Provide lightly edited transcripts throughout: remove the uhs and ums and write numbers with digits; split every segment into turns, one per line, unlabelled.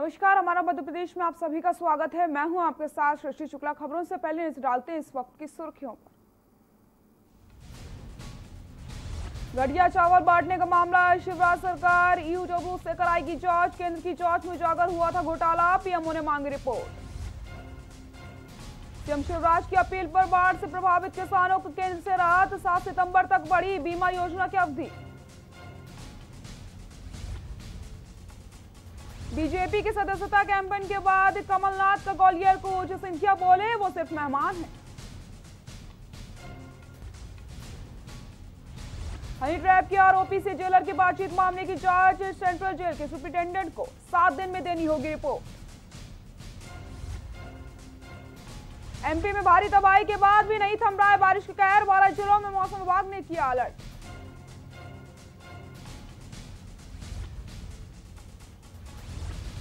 नमस्कार, हमारा मध्य प्रदेश में आप सभी का स्वागत है। मैं हूं आपके साथ सृष्टि शुक्ला। खबरों से पहले नजर डालते हैं इस वक्त की सुर्खियों पर। घटिया चावल बांटने का मामला, शिवराज सरकार ईओडब्ल्यू से कराएगी जांच। केंद्र की जांच में उजागर हुआ था घोटाला, पीएमओ ने मांगी रिपोर्ट। सीएम शिवराज की अपील पर बाढ़ से प्रभावित किसानों को केंद्र से राहत, 7 सितंबर तक बढ़ी बीमा योजना की अवधि। बीजेपी की सदस्यता कैंपेन के बाद कमलनाथ का ग्वालियर कोच, सिंधिया बोले वो सिर्फ मेहमान हैं। हनी ट्रैप के आरोपी से जेलर की बातचीत मामले की जांच, सेंट्रल जेल के सुप्रिंटेंडेंट को 7 दिन में देनी होगी रिपोर्ट। एमपी में भारी तबाही के बाद भी नहीं थम रहा है बारिश का कहर, 12 जिलों में मौसम विभाग ने किया अलर्ट।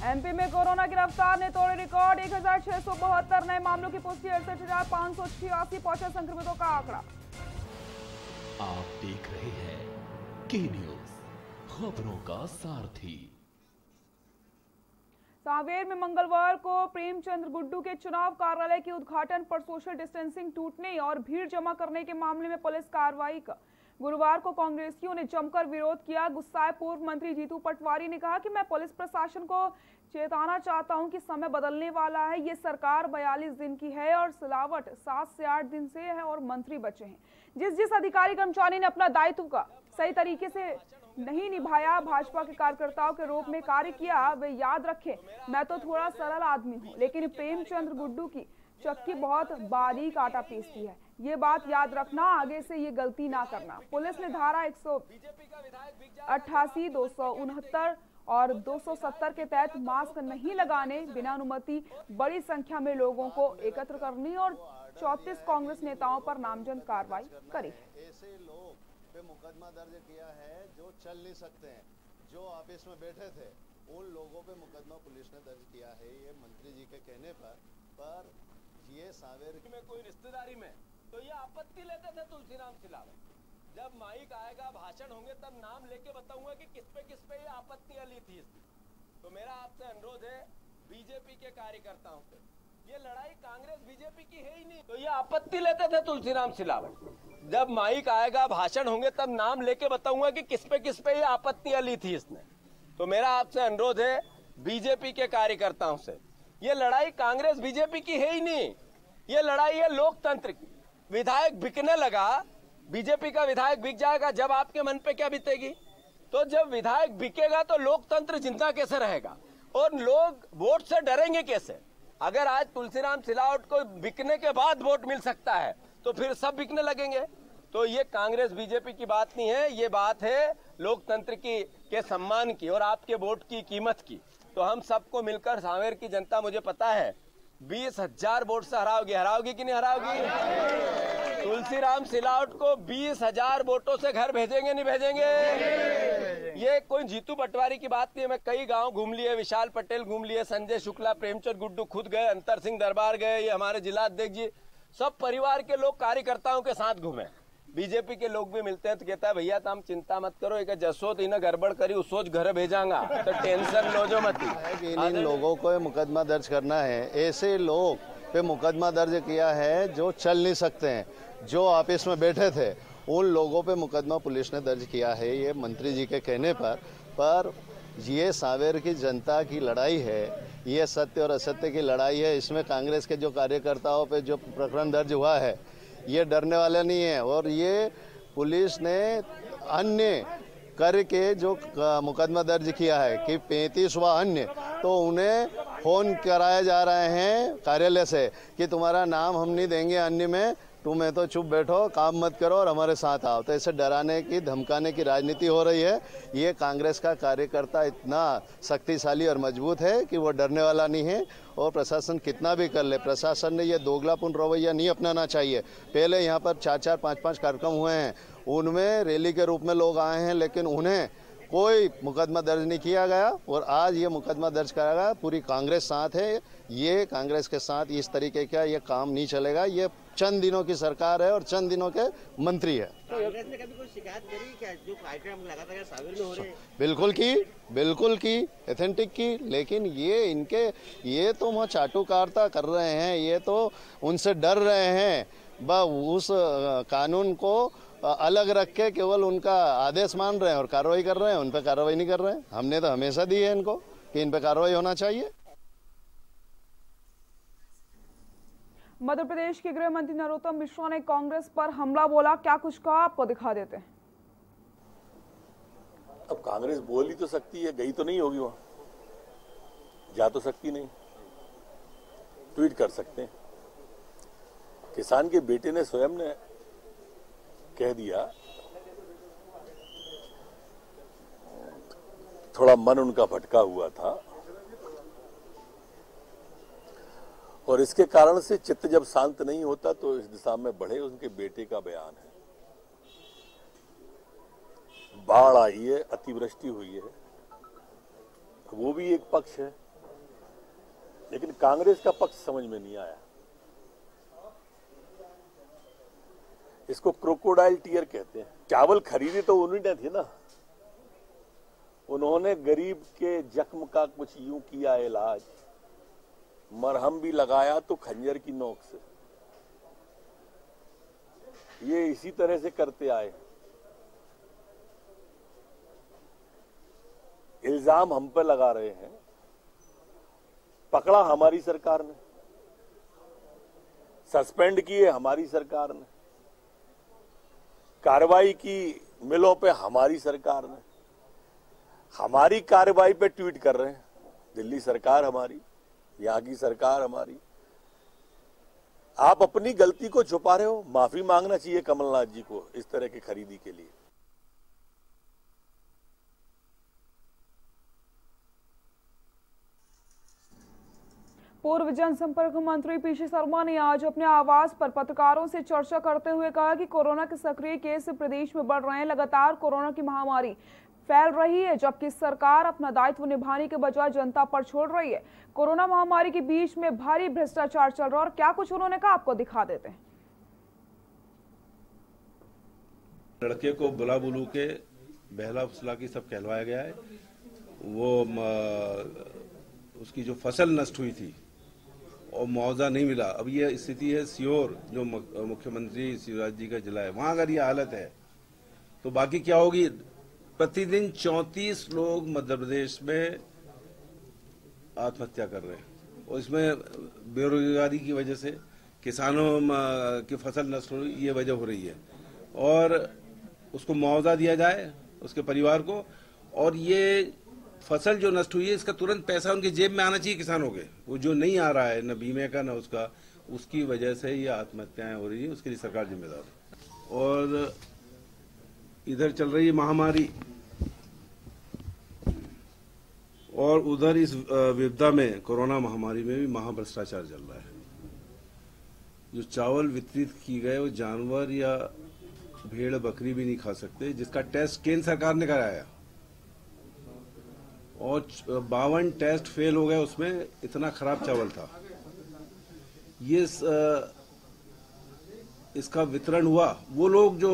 एमपी में कोरोना की रफ्तार ने तोड़े रिकॉर्ड, 1672 नए मामलों की पुष्टि, 68,586 पहुंचा संक्रमितों का आंकड़ा।
आप देख रहे हैं के न्यूज, खबरों का सारथी।
सांवेर में मंगलवार को प्रेमचंद गुड्डू के चुनाव कार्यालय के उद्घाटन पर सोशल डिस्टेंसिंग टूटने और भीड़ जमा करने के मामले में पुलिस कार्रवाई का गुरुवार को कांग्रेसियों ने जमकर विरोध किया। गुस्साए पूर्व मंत्री जीतू पटवारी ने कहा कि मैं पुलिस प्रशासन को चेताना चाहता हूं कि समय बदलने वाला है। ये सरकार 42 दिन की है और सिलावट 7 से 8 दिन से है और मंत्री बचे हैं। जिस अधिकारी कर्मचारी ने अपना दायित्व का सही तरीके से नहीं निभाया, भाजपा के कार्यकर्ताओं के रूप में कार्य किया, वे याद रखें मैं तो थोड़ा सरल आदमी हूँ, लेकिन प्रेमचंद गुड्डू की चक्की बहुत बारीक आटा पीसती है। ये बात याद रखना, आगे से ये गलती ना करना। पुलिस ने धारा 188, 269 और 270 के तहत मास्क नहीं लगाने, बिना अनुमति बड़ी संख्या में लोगों को एकत्र करने और 34 कांग्रेस नेताओं पर नामजद कार्रवाई करी।
ऐसे लोग पे मुकदमा दर्ज किया है जो चल नहीं सकते हैं, जो ऑफिस में बैठे थे, उन लोगों पे मुकदमा पुलिस ने दर्ज किया है। ये मंत्री जी के कहने पर ये सांवेर
में कोई रिश्तेदारी में तो ये आपत्ति लेते थे तुलसीराम सिलावट। जब माइक आएगा, भाषण होंगे, तब नाम लेके बताऊंगा कि किस पे ये आपत्तियां ली थी इसकी। तो मेरा आपसे अनुरोध है बीजेपी के कार्यकर्ताओं से, ये लड़ाई कांग्रेस बीजेपी की है ही नहीं। तो ये आपत्ति लेते थे तुलसीराम सिलावट। जब माइक आएगा, भाषण होंगे, तब नाम लेके बताऊंगा कि किस पे ये आपत्तियां ली थी इसने। तो मेरा आपसे अनुरोध है बीजेपी के कार्यकर्ताओं से, ये लड़ाई कांग्रेस बीजेपी की है ही नहीं, ये लड़ाई है लोकतंत्र की। विधायक बिकने लगा, बीजेपी का विधायक बिक जाएगा, जब आपके मन पे क्या बीतेगी? तो जब विधायक बिकेगा तो लोकतंत्र जिंदा कैसे रहेगा और लोग वोट से डरेंगे कैसे? अगर आज तुलसीराम सिलावट को बिकने के बाद वोट मिल सकता है तो फिर सब बिकने लगेंगे। तो ये कांग्रेस बीजेपी की बात नहीं है, ये बात है लोकतंत्र की के सम्मान की और आपके वोट की कीमत की। तो हम सबको मिलकर, सांवेर की जनता मुझे पता है 20,000 वोट से हराओगी कि नहीं हराओगी? तुलसीराम सिलावट को 20,000 वोटों से घर भेजेंगे नहीं भेजेंगे? ये कोई जीतू पटवारी की बात नहीं है। मैं कई गांव घूम लिए, विशाल पटेल घूम लिए, संजय शुक्ला, प्रेमचंद गुड्डू खुद गए, अंतर सिंह दरबार गए, ये हमारे जिला अध्यक्ष जी, सब परिवार के लोग कार्यकर्ताओं के साथ घूमे। बीजेपी के लोग भी मिलते हैं तो कहता है भैया तुम चिंता मत करो, एक जसोत इन्हें गड़बड़ करी उसोच घर भेजांगा, तो टेंशन लो जो मत।
इन लोगों को मुकदमा दर्ज करना है, ऐसे लोग पे मुकदमा दर्ज किया है जो चल नहीं सकते हैं, जो ऑफिस में बैठे थे, उन लोगों पे मुकदमा पुलिस ने दर्ज किया है। ये मंत्री जी के कहने पर ये सांवेर की जनता की लड़ाई है, ये सत्य और असत्य की लड़ाई है। इसमें कांग्रेस के जो कार्यकर्ताओं पे जो प्रकरण दर्ज हुआ है, ये डरने वाले नहीं है। और ये पुलिस ने अन्य करके जो मुकदमा दर्ज किया है कि 35वां अन्य, तो उन्हें फोन कराए जा रहे हैं कार्यालय से कि तुम्हारा नाम हम नहीं देंगे अन्य में, तुम्हें तो चुप बैठो, काम मत करो और हमारे साथ आओ। तो ऐसे डराने की, धमकाने की राजनीति हो रही है। ये कांग्रेस का कार्यकर्ता इतना शक्तिशाली और मजबूत है कि वो डरने वाला नहीं है। और प्रशासन कितना भी कर ले, प्रशासन ने ये दोगलापन रवैया नहीं अपनाना चाहिए। पहले यहाँ पर 4-4, 5-5 कार्यक्रम हुए हैं, उनमें रैली के रूप में लोग आए हैं, लेकिन उन्हें कोई मुकदमा दर्ज नहीं किया गया और आज ये मुकदमा दर्ज कराया गया। पूरी कांग्रेस साथ है, ये कांग्रेस के साथ इस तरीके का ये काम नहीं चलेगा। ये चंद दिनों की सरकार है और चंद दिनों के मंत्री है।
कांग्रेस ने कभी कोई शिकायत करी क्या जो कार्यक्रम लगातार साविर में हो रहे हैं?
बिल्कुल की ऑथेंटिक की, लेकिन ये तो वहाँ चाटुकारिता कर रहे हैं, ये तो उनसे डर रहे हैं। उस कानून को अलग रख के केवल उनका आदेश मान रहे हैं और कार्रवाई कर रहे हैं, उन पर कार्रवाई नहीं कर रहे हैं। हमने तो हमेशा दी है इनको कि इन पर कार्रवाई होना चाहिए।
मध्य प्रदेश के गृह मंत्री नरोत्तम मिश्रा ने कांग्रेस पर हमला बोला, क्या कुछ कहा आपको दिखा देते हैं।
अब कांग्रेस बोल ही तो सकती है, गई तो नहीं होगी वहां, जा तो सकती नहीं, ट्वीट कर सकते हैं। किसान के बेटे ने स्वयं ने कह दिया, थोड़ा मन उनका भटका हुआ था और इसके कारण से चित्त जब शांत नहीं होता तो इस दिशा में बढ़े। उनके बेटे का बयान है, बाढ़ आई है, अतिवृष्टि हुई है, वो भी एक पक्ष है, लेकिन कांग्रेस का पक्ष समझ में नहीं आया। इसको क्रोकोडाइल टीयर कहते हैं। चावल खरीदे तो उन्हीं ने थे ना, उन्होंने गरीब के जख्म का कुछ यूं किया इलाज, मरहम भी लगाया तो खंजर की नोक से। ये इसी तरह से करते आए। इल्जाम हम पर लगा रहे हैं, पकड़ा हमारी सरकार ने, सस्पेंड किए हमारी सरकार ने, कार्रवाई की मिलों पे हमारी सरकार ने, हमारी कार्रवाई पे ट्वीट कर रहे हैं। दिल्ली सरकार हमारी, यहां की सरकार हमारी। आप अपनी गलती को छुपा रहे हो, माफी मांगना चाहिए कमलनाथ जी को इस तरह की खरीदी के लिए।
पूर्व जनसंपर्क मंत्री पीसी शर्मा ने आज अपने आवास पर पत्रकारों से चर्चा करते हुए कहा कि कोरोना के सक्रिय केस प्रदेश में बढ़ रहे हैं। लगातार कोरोना की महामारी फैल रही है, जबकि सरकार अपना दायित्व निभाने के बजाय जनता पर छोड़ रही है। कोरोना महामारी के बीच में भारी भ्रष्टाचार चल रहा है और क्या कुछ उन्होंने कहा आपको दिखा देते हैं।
लड़के को बुला बुलू के बहला फुसला की सब कहलवाया गया है। वो उसकी जो फसल नष्ट हुई थी और मुआवजा नहीं मिला। अब ये स्थिति है सीहोर, जो मुख्यमंत्री शिवराज जी का जिला है, वहां अगर ये हालत है तो बाकी क्या होगी। प्रतिदिन 34 लोग मध्य प्रदेश में आत्महत्या कर रहे हैं और इसमें बेरोजगारी की वजह से, किसानों की फसल नष्ट हो ये वजह हो रही है। और उसको मुआवजा दिया जाए उसके परिवार को, और ये फसल जो नष्ट हुई है इसका तुरंत पैसा उनकी जेब में आना चाहिए किसानों के। वो जो नहीं आ रहा है, न बीमे का न उसका, उसकी वजह से ये आत्महत्याएं हो रही है। उसके लिए सरकार जिम्मेदार है। और इधर चल रही है महामारी और उधर इस विपदा में, कोरोना महामारी में भी महाभ्रष्टाचार चल रहा है। जो चावल वितरित की गए वो जानवर या भेड़ बकरी भी नहीं खा सकते, जिसका टेस्ट केंद्र सरकार ने कराया और 52 टेस्ट फेल हो गए। उसमें इतना खराब चावल था। ये इसका वितरण हुआ। वो लोग जो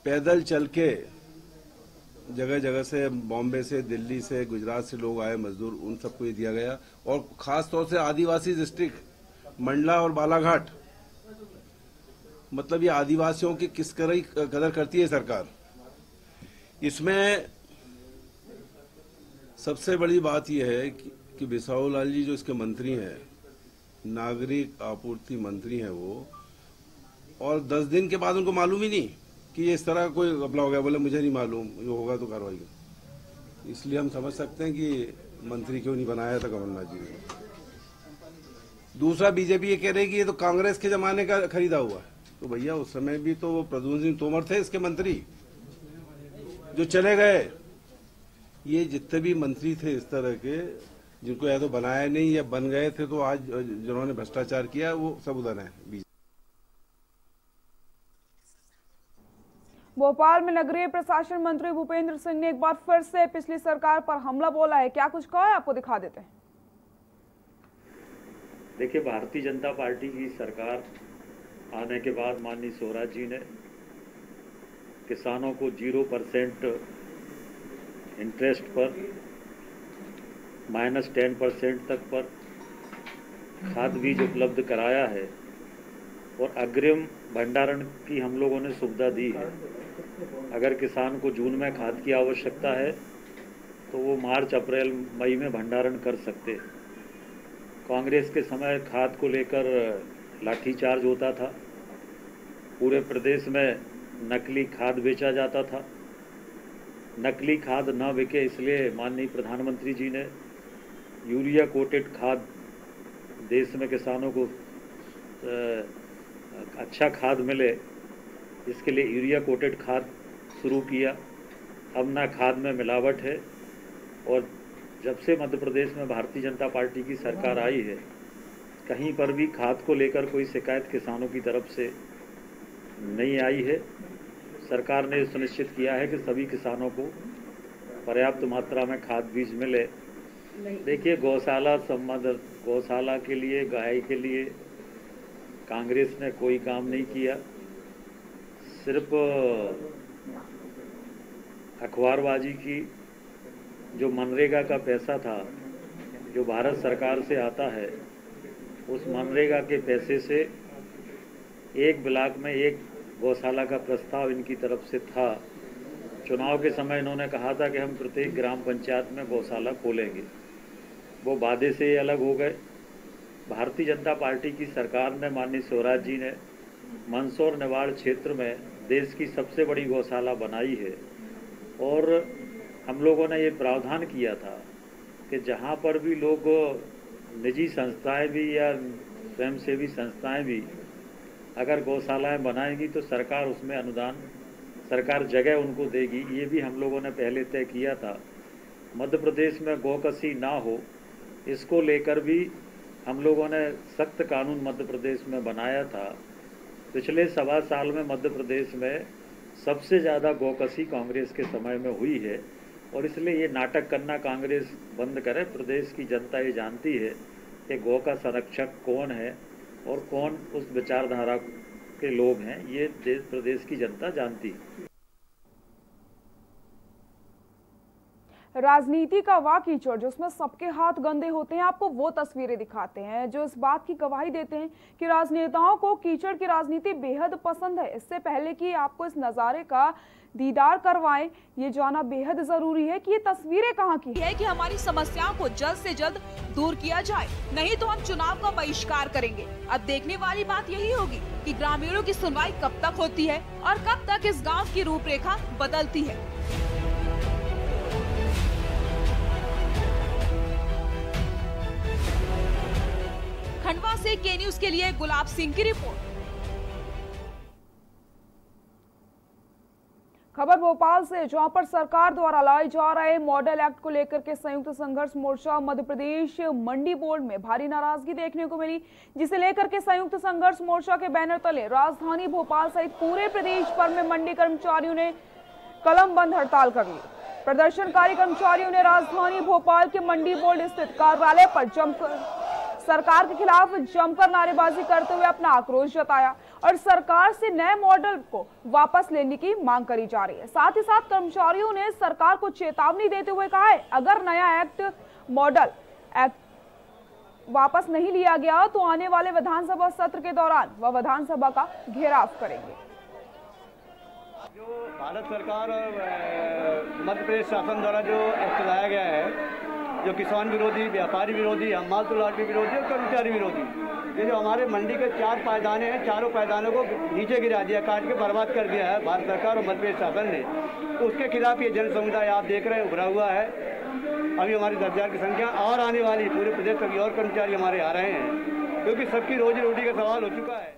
पैदल चल के जगह जगह से, बॉम्बे से, दिल्ली से, गुजरात से लोग आए मजदूर, उन सबको ये दिया गया। और खास तौर से आदिवासी डिस्ट्रिक्ट मंडला और बालाघाट, मतलब ये आदिवासियों की किस कदर करती है सरकार। इसमें सबसे बड़ी बात यह है कि बिसाहू लाल जी जो इसके मंत्री हैं, नागरिक आपूर्ति मंत्री हैं वो, और 10 दिन के बाद उनको मालूम ही नहीं कि ये इस तरह कोई घपला हो गया। बोले मुझे नहीं मालूम, जो होगा तो कार्रवाई करो। इसलिए हम समझ सकते हैं कि मंत्री क्यों नहीं बनाया था कमलनाथ जी ने। दूसरा, बीजेपी ये कह रही है कि ये तो कांग्रेस के जमाने का खरीदा हुआ है। तो भैया उस समय भी तो प्रद्युम्न सिंह तोमर थे इसके मंत्री, जो चले गए। ये जितने भी मंत्री थे इस तरह के, जिनको या तो बनाया नहीं या बन गए थे, तो आज जिन्होंने भ्रष्टाचार किया वो सब उधर है।
भोपाल में नगरीय प्रशासन मंत्री भूपेंद्र सिंह ने एक बार फिर से पिछली सरकार पर हमला बोला है। क्या कुछ कहा है, आपको दिखा देते हैं।
देखिए, भारतीय जनता पार्टी की सरकार आने के बाद माननीय स्वराज जी ने किसानों को 0% इंटरेस्ट पर -10% तक पर खाद बीज उपलब्ध कराया है और अग्रिम भंडारण की हम लोगों ने सुविधा दी है। अगर किसान को जून में खाद की आवश्यकता है तो वो मार्च, अप्रैल, मई में भंडारण कर सकते हैं। कांग्रेस के समय खाद को लेकर लाठीचार्ज होता था, पूरे प्रदेश में नकली खाद बेचा जाता था। नकली खाद न बिके इसलिए माननीय प्रधानमंत्री जी ने यूरिया कोटेड खाद देश में किसानों को अच्छा खाद मिले, इसके लिए यूरिया कोटेड खाद शुरू किया। अब ना खाद में मिलावट है और जब से मध्य प्रदेश में भारतीय जनता पार्टी की सरकार आई है, कहीं पर भी खाद को लेकर कोई शिकायत किसानों की तरफ से नहीं आई है। सरकार ने सुनिश्चित किया है कि सभी किसानों को पर्याप्त मात्रा में खाद बीज मिले। देखिए, गौशाला संबंध, गौशाला के लिए, गाय के लिए कांग्रेस ने कोई काम नहीं किया। सिर्फ अखबारबाजी की। जो मनरेगा का पैसा था जो भारत सरकार से आता है, उस मनरेगा के पैसे से एक ब्लॉक में एक गौशाला का प्रस्ताव इनकी तरफ से था। चुनाव के समय इन्होंने कहा था कि हम प्रत्येक ग्राम पंचायत में गौशाला खोलेंगे। वो वादे से अलग हो गए। भारतीय जनता पार्टी की सरकार ने, माननीय स्वराज जी ने मंदसौर निवाड़ क्षेत्र में देश की सबसे बड़ी गौशाला बनाई है और हम लोगों ने ये प्रावधान किया था कि जहाँ पर भी लोग, निजी संस्थाएं भी या स्वयंसेवी संस्थाएं भी अगर गौशालाएं बनाएंगी तो सरकार उसमें अनुदान, सरकार जगह उनको देगी। ये भी हम लोगों ने पहले तय किया था। मध्य प्रदेश में गौकसी ना हो, इसको लेकर भी हम लोगों ने सख्त कानून मध्य प्रदेश में बनाया था। पिछले 1.25 साल में मध्य प्रदेश में सबसे ज़्यादा गौकसी कांग्रेस के समय में हुई है और इसलिए ये नाटक करना कांग्रेस बंद करे। प्रदेश की जनता ये जानती है कि गौ का संरक्षक कौन है और कौन उस विचारधारा के लोग हैं, ये प्रदेश की जनता जानती है।
राजनीति का वाह कीचड़ जिसमें सबके हाथ गंदे होते हैं, आपको वो तस्वीरें दिखाते हैं जो इस बात की गवाही देते हैं कि राजनेताओं को कीचड़ की राजनीति बेहद पसंद है। इससे पहले कि आपको इस नज़ारे का दीदार करवाएं, ये जाना बेहद जरूरी है कि ये तस्वीरें कहाँ की है कि हमारी समस्याओं को जल्द से जल्द दूर किया जाए, नहीं तो हम चुनाव का बहिष्कार करेंगे। अब देखने वाली बात यही होगी कि ग्रामीणों की सुनवाई कब तक होती है और कब तक इस गाँव की रूपरेखा बदलती है। खंडवा से के न्यूज के लिए गुलाब सिंह की रिपोर्ट। खबर भोपाल से, जहां पर सरकार द्वारा लाए जा रहे मॉडल एक्ट को लेकर के संयुक्त संघर्ष मोर्चा मध्य प्रदेश मंडी बोर्ड में भारी नाराजगी देखने को मिली, जिसे लेकर के संयुक्त संघर्ष मोर्चा के बैनर तले राजधानी भोपाल सहित पूरे प्रदेश भर में मंडी कर्मचारियों ने कलम बंद हड़ताल कर ली। प्रदर्शनकारी कर्मचारियों ने राजधानी भोपाल के मंडी बोर्ड स्थित कार्यालय पर सरकार के खिलाफ जमकर नारेबाजी करते हुए अपना आक्रोश जताया और सरकार से नए मॉडल को वापस लेने की मांग करी जा रही है। साथ ही साथ कर्मचारियों ने सरकार को चेतावनी देते हुए कहा है, अगर नया मॉडल एक्ट वापस नहीं लिया गया तो आने वाले विधानसभा सत्र के दौरान वह विधानसभा का घेराव करेंगे।
जो भारत सरकार और मध्य प्रदेश शासन द्वारा जो एक्ट लाया गया है, जो किसान विरोधी, व्यापारी विरोधी, हमाल तलाटी विरोधी और कर्मचारी विरोधी, ये जो हमारे मंडी के 4 पायदाने हैं, चारों पायदानों को नीचे गिरा दिया, काट के बर्बाद कर दिया है भारत सरकार और मध्य प्रदेश शासन ने। तो उसके खिलाफ ये जन समुदाय आप देख रहे हैं उभरा हुआ है। अभी हमारी 10,000 की संख्या और आने वाली, पूरे प्रदेश तक और कर्मचारी हमारे आ रहे हैं, क्योंकि सबकी रोजी रोटी का सवाल हो चुका है।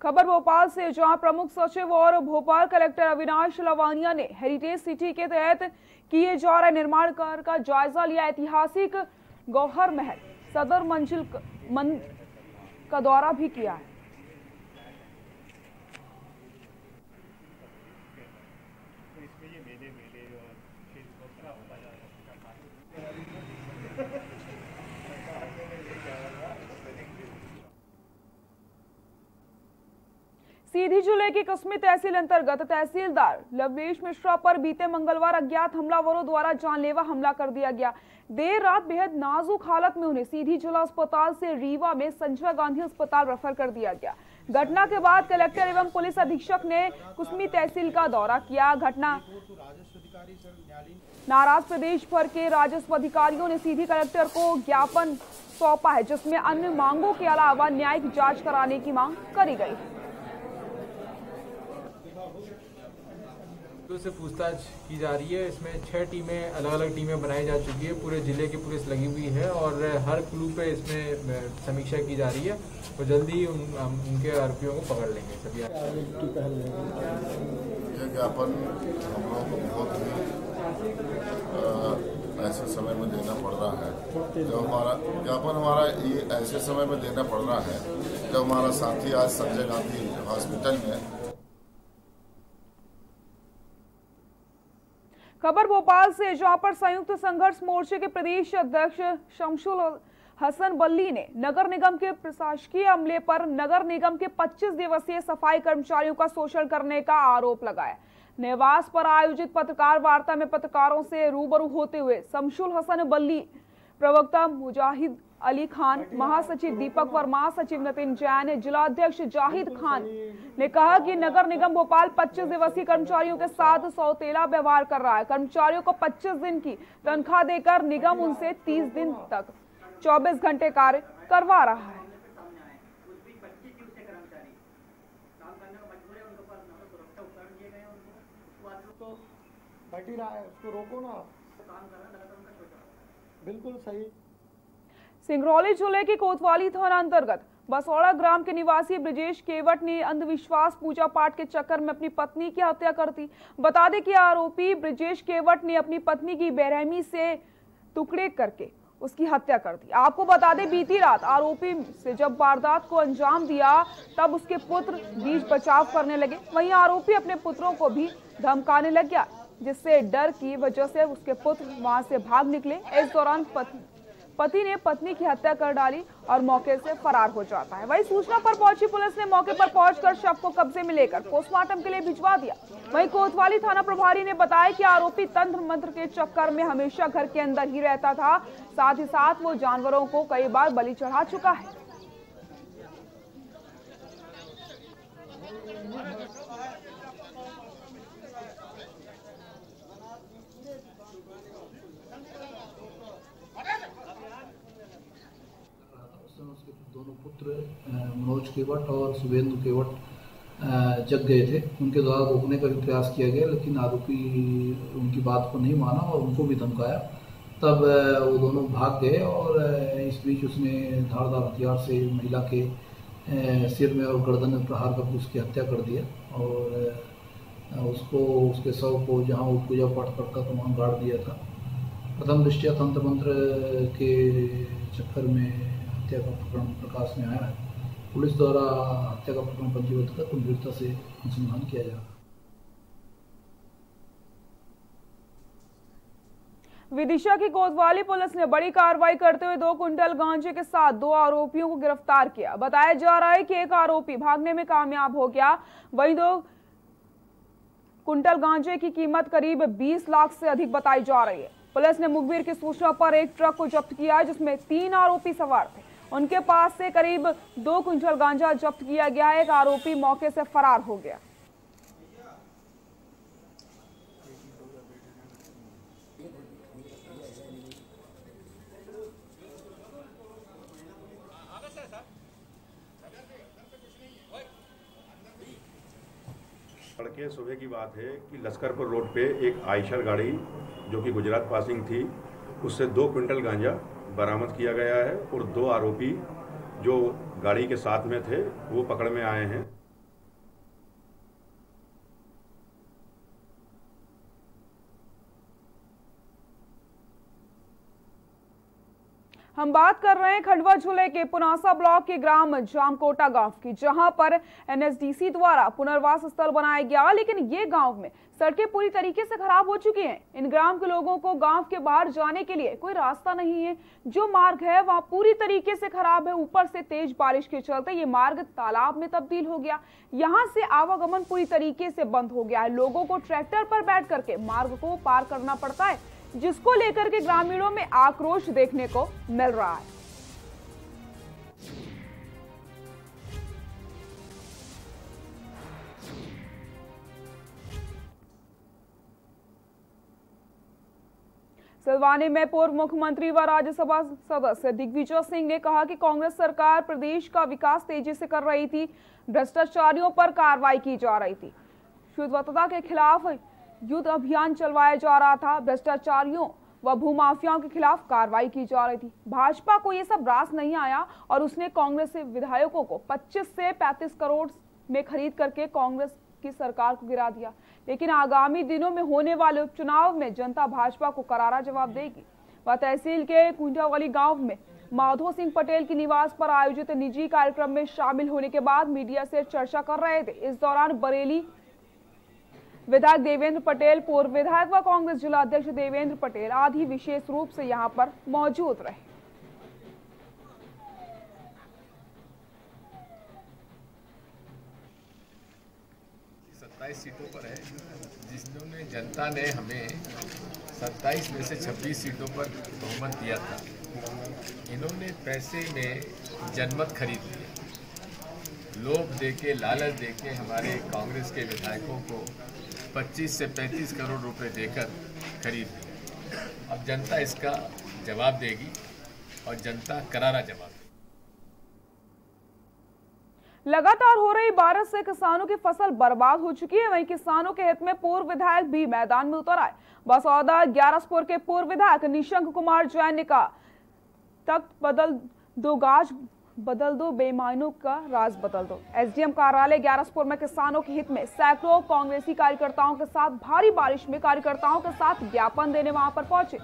खबर भोपाल से, जहां प्रमुख सचिव और भोपाल कलेक्टर अविनाश लवानिया ने हेरिटेज सिटी के तहत किए जा रहे निर्माण कार्य का जायजा लिया। ऐतिहासिक गौहर महल सदर मंजिल का दौरा भी किया है। सीधी जिले की कस्मी तहसील अंतर्गत तहसीलदार लवलेश मिश्रा पर बीते मंगलवार अज्ञात हमलावरों द्वारा जानलेवा हमला कर दिया गया। देर रात बेहद नाजुक हालत में उन्हें सीधी जिला अस्पताल से रीवा में संजय गांधी अस्पताल रेफर कर दिया गया। घटना के बाद कलेक्टर एवं पुलिस अधीक्षक ने कुस्मी तहसील का दौरा किया। घटना नाराज प्रदेश भर के राजस्व अधिकारियों ने सीधी कलेक्टर को ज्ञापन सौंपा है, जिसमें अन्य मांगों के अलावा न्यायिक जांच कराने की मांग करी गई।
से पूछताछ की जा रही है। इसमें 6 टीमें अलग अलग टीमें बनाई जा चुकी है। पूरे जिले की पुलिस लगी हुई है और हर क्लू पे इसमें समीक्षा की जा रही है और जल्दी उनके आरोपियों को पकड़ लेंगे। सभी
ज्ञापन हम लोगों को बहुत ही ऐसे समय में देना पड़ रहा है। जब हमारा ज्ञापन हमारा ये ऐसे समय में देना पड़ रहा है जब हमारा साथी आज संजय गांधी हॉस्पिटल में।
खबर भोपाल से, जहां पर संयुक्त संघर्ष मोर्चे के प्रदेश अध्यक्ष शमशुल हसन बल्ली ने नगर निगम के प्रशासकीय अमले पर नगर निगम के 25 दिवसीय सफाई कर्मचारियों का शोषण करने का आरोप लगाया। निवास पर आयोजित पत्रकार वार्ता में पत्रकारों से रूबरू होते हुए शमशुल हसन बल्ली, प्रवक्ता मुजाहिद अली खान, महासचिव दीपक वर्मा, सचिव नितिन जैन, जिलाध्यक्ष जाहिद खान ने कहा कि नगर निगम भोपाल 25 दिवसीय कर्मचारियों के साथ सौतेला व्यवहार कर रहा है। कर्मचारियों को 25 दिन की तनख्वाह देकर निगम उनसे 30 दिन तक 24 घंटे कार्य करवा रहा है।
बैठी रहा है, उसको रोको ना। बिल्कुल सही।
सिंगरौली जिले के कोतवाली थाना अंतर्गत बसौड़ा ग्राम के निवासी ब्रजेश केवट ने अंधविश्वास पूजा पाठ के चक्कर में अपनी पत्नी की हत्या कर दी। बता दें कि आरोपी ब्रजेश केवट ने अपनी पत्नी की बेरहमी से टुकड़े करके उसकी हत्या कर दी। आपको बता दें, बीती रात आरोपी से जब वारदात को अंजाम दिया तब उसके पुत्र बीच बचाव करने लगे। वहीं आरोपी अपने पुत्रों को भी धमकाने लग गया, जिससे डर की वजह से उसके पुत्र वहां से भाग निकले। इस दौरान पति ने पत्नी की हत्या कर डाली और मौके से फरार हो जाता है। वहीं सूचना पर पहुंची पुलिस ने मौके पर पहुंचकर शव को कब्जे में लेकर पोस्टमार्टम के लिए भिजवा दिया। वहीं कोतवाली थाना प्रभारी ने बताया कि आरोपी तंत्र मंत्र के चक्कर में हमेशा घर के अंदर ही रहता था, साथ ही साथ वो जानवरों को कई बार बलि चढ़ा चुका है।
उसके दोनों पुत्र मनोज केवट और शुभेंदु केवट जग गए थे। उनके द्वारा रोकने का भी प्रयास किया गया, लेकिन आरोपी उनकी बात को नहीं माना और उनको भी धमकाया। तब वो दोनों भाग गए और इस बीच उसने धारदार हथियार से महिला के सिर में और गर्दन में प्रहार करके उसकी हत्या कर दिया और उसको उसके शव को जहाँ वो पूजा पाठ करता था वहाँ गाड़ दिया था। प्रथम दृष्टया तंत्र मंत्र के चक्कर में हत्या का प्रकरण प्रकाश में आया है। पुलिस द्वारा हत्या का प्रकरण पंजीबद्ध कर गंभीरता से अनुसंधान किया जा रहा है।
विदिशा की कोतवाली पुलिस ने बड़ी कार्रवाई करते हुए 2 कुंटल गांजे के साथ 2 आरोपियों को गिरफ्तार किया। बताया जा रहा है कि एक आरोपी भागने में कामयाब हो गया। वहीं 2 कुंटल गांजे की कीमत करीब 20 लाख से अधिक बताई जा रही है। पुलिस ने मुखबिर की सूचना पर एक ट्रक को जब्त किया, जिसमें 3 आरोपी सवार थे। उनके पास से करीब 2 कुंटल गांजा जब्त किया गया। एक आरोपी मौके से फरार हो गया।
तड़के सुबह की बात है कि लश्करपुर रोड पे एक आयशर गाड़ी जो कि गुजरात पासिंग थी, उससे 2 क्विंटल गांजा बरामद किया गया है और 2 आरोपी जो गाड़ी के साथ में थे वो पकड़ में आए हैं।
हम बात कर रहे हैं खंडवा जिले के पुनासा ब्लॉक के ग्राम जामकोटा गांव की, जहां पर एनएसडीसी द्वारा पुनर्वास स्थल बनाया गया, लेकिन ये गांव में सड़कें पूरी तरीके से खराब हो चुकी हैं। इन ग्राम के लोगों को गांव के बाहर जाने के लिए कोई रास्ता नहीं है। जो मार्ग है वहां पूरी तरीके से खराब है। ऊपर से तेज बारिश के चलते ये मार्ग तालाब में तब्दील हो गया। यहाँ से आवागमन पूरी तरीके से बंद हो गया है। लोगों को ट्रैक्टर पर बैठ करके मार्ग को पार करना पड़ता है, जिसको लेकर के ग्रामीणों में आक्रोश देखने को मिल रहा है। सिलवानी में पूर्व मुख्यमंत्री व राज्यसभा सदस्य दिग्विजय सिंह ने कहा कि कांग्रेस सरकार प्रदेश का विकास तेजी से कर रही थी, भ्रष्टाचारियों पर कार्रवाई की जा रही थी, शुद्धता के खिलाफ युद्ध अभियान चलवाया जा रहा था, भ्रष्टाचारियों व भूमाफियाओं के खिलाफ कार्रवाई की जा रही थी। भाजपा को ये सब रास नहीं आया और उसने कांग्रेस के विधायकों को 25 से 35 करोड़ में खरीद करके कांग्रेस की सरकार को गिरा दिया। लेकिन आगामी दिनों में होने वाले उपचुनाव में जनता भाजपा को करारा जवाब देगी। वह तहसील के कुंडावली गांव में माधो सिंह पटेल की निवास पर आयोजित निजी कार्यक्रम में शामिल होने के बाद मीडिया से चर्चा कर रहे थे। इस दौरान बरेली विधायक देवेंद्र पटेल, पूर्व विधायक व कांग्रेस जिला अध्यक्ष देवेंद्र पटेल आदि विशेष रूप से यहां पर मौजूद रहे।
27 सीटों पर है, जिसमें जनता ने हमें 27 में से 26 सीटों पर बहुमत दिया था। इन्होंने पैसे में जनमत खरीद लिया, लोभ देके, लालच देके हमारे कांग्रेस के विधायकों को 25 से 35 करोड़ रुपए देकर खरीद लिया। अब जनता इसका जवाब देगी और जनता करारा जवाब देगी।
लगातार हो रही बारिश से किसानों की फसल बर्बाद हो चुकी है। वहीं किसानों के हित में पूर्व विधायक भी मैदान में उतर आए। बसौदा ग्यारसपुर के पूर्व विधायक निशंक कुमार जैन ने कहा, तख्त बदल दो, गाज बदल दो, बेईमानों का राज बदल दो। एसडीएम कार्यालय ग्यारसपुर में किसानों के हित में सैकड़ों कांग्रेसी कार्यकर्ताओं के साथ भारी बारिश में कार्यकर्ताओं के साथ ज्ञापन देने वहां पर पहुंचे।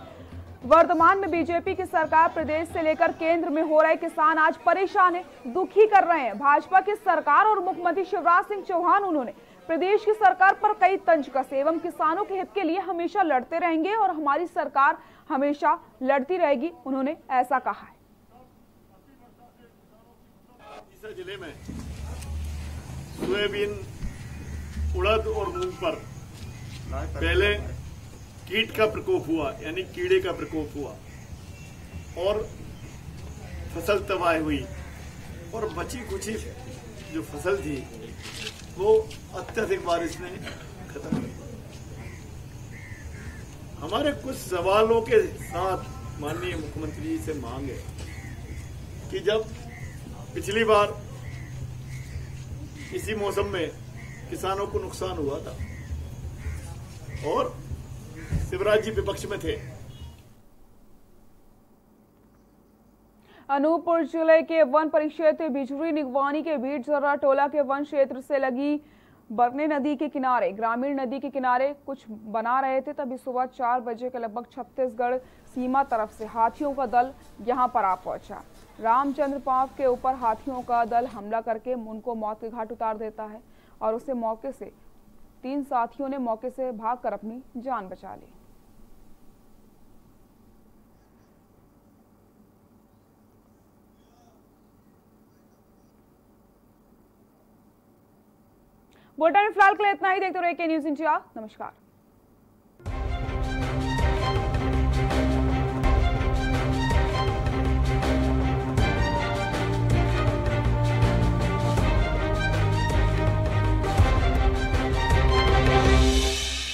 वर्तमान में बीजेपी की सरकार प्रदेश से लेकर केंद्र में हो रहे किसान आज परेशान है, दुखी कर रहे हैं। भाजपा की सरकार और मुख्यमंत्री शिवराज सिंह चौहान, उन्होंने प्रदेश की सरकार पर कई तंज कसे एवं किसानों के हित के लिए हमेशा लड़ते रहेंगे और हमारी सरकार हमेशा लड़ती रहेगी, उन्होंने ऐसा कहा है।
जिले में सोयाबीन, उड़द और मूंग पर पहले कीट का प्रकोप हुआ, यानी कीड़े का प्रकोप हुआ और फसल तबाह हुई और बची कुछ जो फसल थी वो अत्यधिक बारिश ने खत्म की। हमारे कुछ सवालों के साथ माननीय मुख्यमंत्री जी से मांग है कि जब पिछली बार इसी मौसम में किसानों को नुकसान हुआ था और शिवराज जी विपक्ष में थे।
अनूपपुर जिले के वन परिक्षेत्र बिजरी निगवानी के बीच जर्रा टोला के वन क्षेत्र से लगी बरने नदी के किनारे ग्रामीण नदी के किनारे कुछ बना रहे थे। तभी सुबह 4 बजे के लगभग छत्तीसगढ़ सीमा तरफ से हाथियों का दल यहां पर आ पहुंचा। रामचंद्र पाव के ऊपर हाथियों का दल हमला करके उनको मौत के घाट उतार देता है और उसे मौके से 3 साथियों ने मौके से भागकर अपनी जान बचा ली। बुलेटिन में फिलहाल के लिए इतना ही। देखते रहिए के न्यूज़ इंडिया। नमस्कार।